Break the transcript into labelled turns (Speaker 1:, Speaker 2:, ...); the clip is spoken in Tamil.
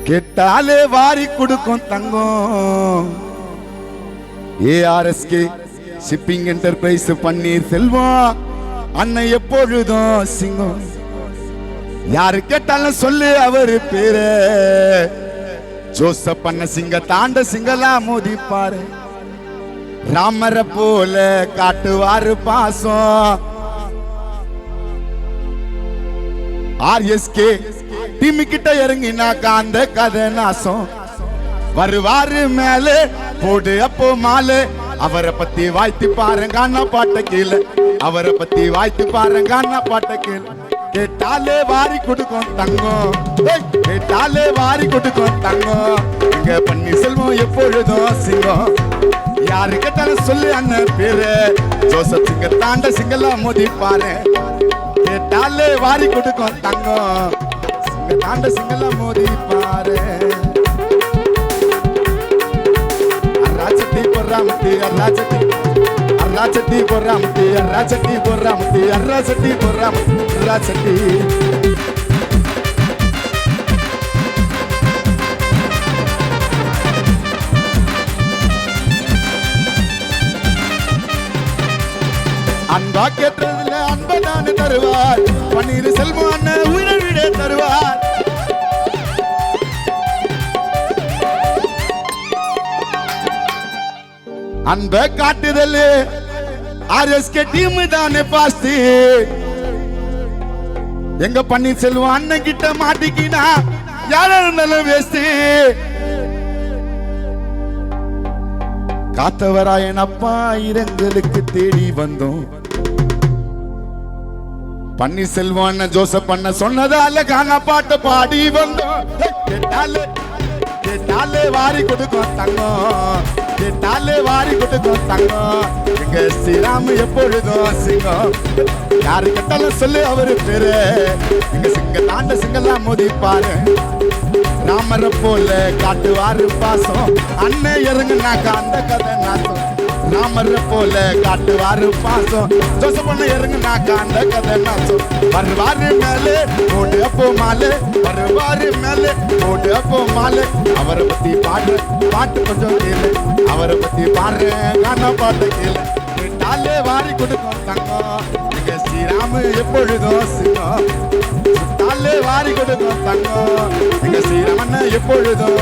Speaker 1: கேட்டாலே வாரி கொடுக்கும் தங்கம். ஏஆர்எஸ்கே ஷிப்பிங் என்டர்பிரைஸ் பன்னீர் செல்வம் அன்னை எப்பொழுதும் சிங்கம். யாரு கேட்டாலும் சொல்லு அவரு பேரு. ஜோசப் பண்ண சிங்க தாண்ட சிங்களா மோதிப்பாரு. ராமர போல காட்டுவாரு பாசம். ஆர்எஸ்கே டீம் கிட்ட இறங்கினாக்கா அந்த கதை நாசம். வருவாரு மேலே போடு அப்போ மாலே. அவரை பத்தி வாய்த்து பாருங்க அண்ணா பாட்ட கீழே. அவரை பத்தி வாய்த்து பாருங்க அண்ணா பாட்ட கீழே. கேட்டாலே வாரி கொடுக்கும் தங்கம். கேட்டாலே வாரி கொடுக்கும் தங்கம். இங்க பன்னீர் செல்வம் எப்பொழுதும் சிங்கம். யாரு கேட்டாலும் சொல்லு அண்ணன் பேரு. ஜோசப் சிங்க தாண்ட சிங்களா மோதி பாரு. கேட்டாலே வாரி கொடுக்கும் தங்கம். சிங்க தாண்ட சிங்களா மோதி பாரு. அராச்சட்டி பொறாமட்டி அராச்சட்டி அராச்சட்டி பொறாமட்டி அராச்சட்டி பொறாமட்டி அராச்சட்டி பொறாமட்டி அராச்சட்டி. அன்பா கேட்டதுல அன்பதான தருவார். பன்னீர் செல்வம் அண்ணன் உயிரை விட தருவார். அன்ப காட்டுதல் ஆர்எஸ்கே டீம் தானே பாஸ்தி. எங்க பன்னீர் செல்வம் அண்ணன் கிட்ட மாட்டிக்கினா யாரா இருந்தாலும் வேஸ்தி. காத்தவராயன் அப்பா இரங்கலுக்கு தேடி வந்தோம். பன்னீர் செல்வம் அண்ணன் ஜோசப் அண்ணன் சொன்னதால கானா பாட்டு பாடி வந்தோம். கேட்டாலே கேட்டாலே வாரி கொடுக்கும் தங்கம். கேட்டாலே வாரி கொடுக்கும் தங்கம். எங்க ஸ்ரீராம் எப்பொழுதும் சிங்கம். யாரு கேட்டாலும் சொல்லு அவரு பேரு. எங்க சிங்க தாண்ட சிங்கெல்லாம் மோதிப்பாரு. ராமர போல காட்டுவாரு பாசம். அண்ணன் இறங்குனாக்கா அந்த கதை நாசம். ராமர போல காட்டுவாரு பாசம். ஜோசப் பண்ண இறங்குனாக்கா அந்த கதை நாசம். வருவாரு மேலே போடு அப்போ மாலே. வருவாரு மேலே போடு அப்போ மாலே. அவரை பத்தி பாடுற பாட்டு கொஞ்சம் கேளு. அவரை பத்தி பாடுற கானா பாட்டு கேளு. கேட்டாலே வாரி கொடுக்கும் தங்கம். எங்க ஸ்ரீராம் எப்பொழுதும் சிங்கம். தாலே வாரி கொடுக்கும் தங்கம். எங்க ஸ்ரீராமண்ண எப்பொழுதும்